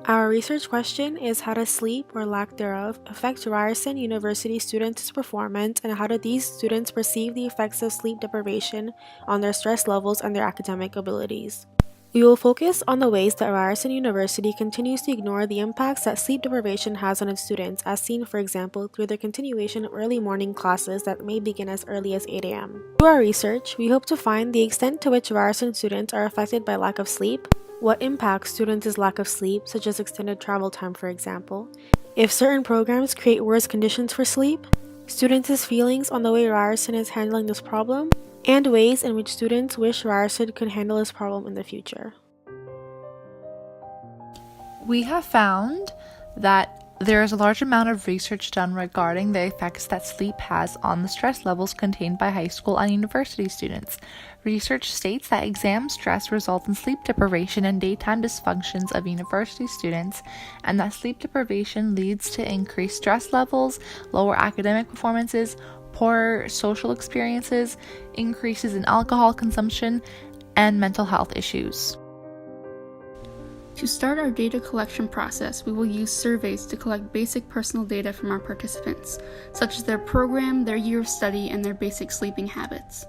Our research question is, how does sleep or lack thereof affect Ryerson University students' performance, and how do these students perceive the effects of sleep deprivation on their stress levels and their academic abilities? We will focus on the ways that Ryerson University continues to ignore the impacts that sleep deprivation has on its students, as seen, for example, through the continuation of early morning classes that may begin as early as 8 a.m. Through our research, we hope to find the extent to which Ryerson students are affected by lack of sleep, what impacts students' lack of sleep, such as extended travel time, for example, if certain programs create worse conditions for sleep, students' feelings on the way Ryerson is handling this problem, and ways in which students wish Ryerson could handle this problem in the future. We have found that there is a large amount of research done regarding the effects that sleep has on the stress levels contained by high school and university students. Research states that exam stress results in sleep deprivation and daytime dysfunctions of university students, and that sleep deprivation leads to increased stress levels, lower academic performances, poorer social experiences, increases in alcohol consumption, and mental health issues. To start our data collection process, we will use surveys to collect basic personal data from our participants, such as their program, their year of study, and their basic sleeping habits.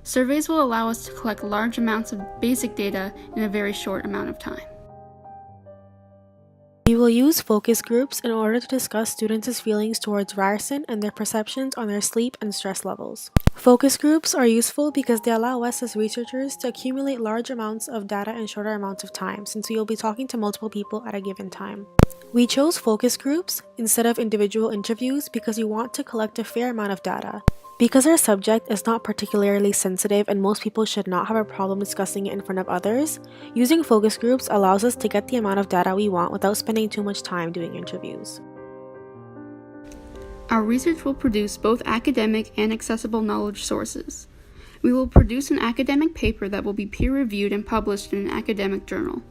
Surveys will allow us to collect large amounts of basic data in a very short amount of time. We will use focus groups in order to discuss students' feelings towards Ryerson and their perceptions on their sleep and stress levels. Focus groups are useful because they allow us as researchers to accumulate large amounts of data in shorter amounts of time, since we will be talking to multiple people at a given time. We chose focus groups instead of individual interviews because we want to collect a fair amount of data. Because our subject is not particularly sensitive and most people should not have a problem discussing it in front of others, using focus groups allows us to get the amount of data we want without spending too much time doing interviews. Our research will produce both academic and accessible knowledge sources. We will produce an academic paper that will be peer-reviewed and published in an academic journal.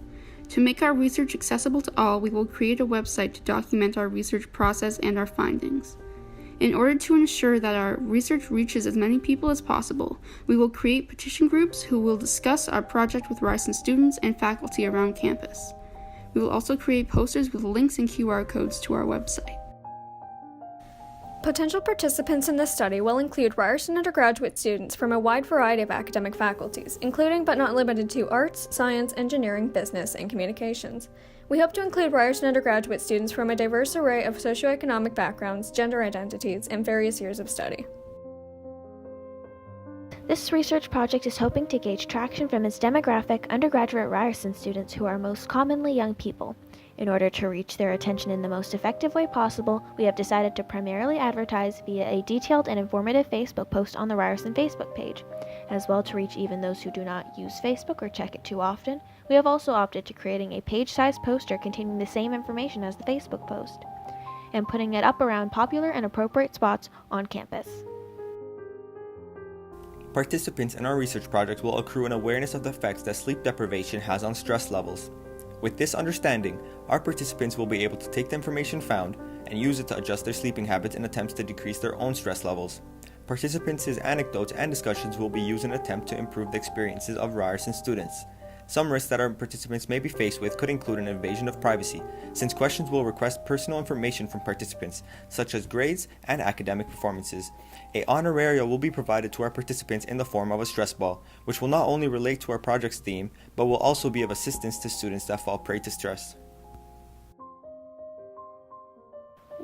To make our research accessible to all, we will create a website to document our research process and our findings. In order to ensure that our research reaches as many people as possible, we will create petition groups who will discuss our project with Ryerson students and faculty around campus. We will also create posters with links and QR codes to our website. Potential participants in this study will include Ryerson undergraduate students from a wide variety of academic faculties, including but not limited to arts, science, engineering, business, and communications. We hope to include Ryerson undergraduate students from a diverse array of socioeconomic backgrounds, gender identities, and various years of study. This research project is hoping to gauge traction from its demographic undergraduate Ryerson students who are most commonly young people. In order to reach their attention in the most effective way possible, we have decided to primarily advertise via a detailed and informative Facebook post on the Ryerson Facebook page. As well, to reach even those who do not use Facebook or check it too often, we have also opted to creating a page-sized poster containing the same information as the Facebook post, and putting it up around popular and appropriate spots on campus. Participants in our research project will accrue an awareness of the effects that sleep deprivation has on stress levels. With this understanding, our participants will be able to take the information found and use it to adjust their sleeping habits in attempts to decrease their own stress levels. Participants' anecdotes and discussions will be used in an attempt to improve the experiences of Ryerson students. Some risks that our participants may be faced with could include an invasion of privacy, since questions will request personal information from participants, such as grades and academic performances. A honoraria will be provided to our participants in the form of a stress ball, which will not only relate to our project's theme, but will also be of assistance to students that fall prey to stress.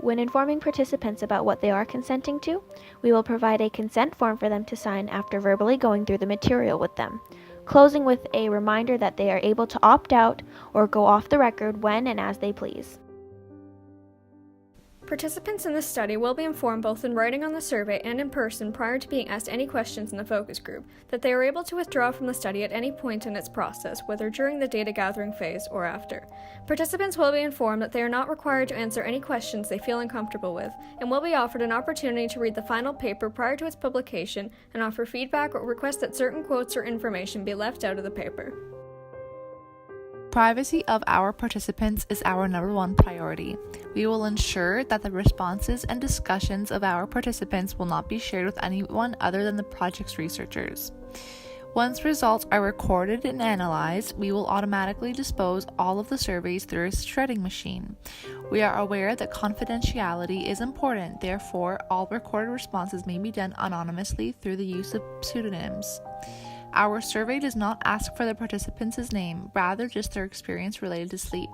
When informing participants about what they are consenting to, we will provide a consent form for them to sign after verbally going through the material with them, closing with a reminder that they are able to opt out or go off the record when and as they please. Participants in this study will be informed both in writing on the survey and in person prior to being asked any questions in the focus group that they are able to withdraw from the study at any point in its process, whether during the data gathering phase or after. Participants will be informed that they are not required to answer any questions they feel uncomfortable with, and will be offered an opportunity to read the final paper prior to its publication and offer feedback or request that certain quotes or information be left out of the paper. Privacy of our participants is our number one priority. We will ensure that the responses and discussions of our participants will not be shared with anyone other than the project's researchers. Once results are recorded and analyzed, we will automatically dispose all of the surveys through a shredding machine. We are aware that confidentiality is important, therefore, all recorded responses may be done anonymously through the use of pseudonyms. Our survey does not ask for the participants' name, rather just their experience related to sleep.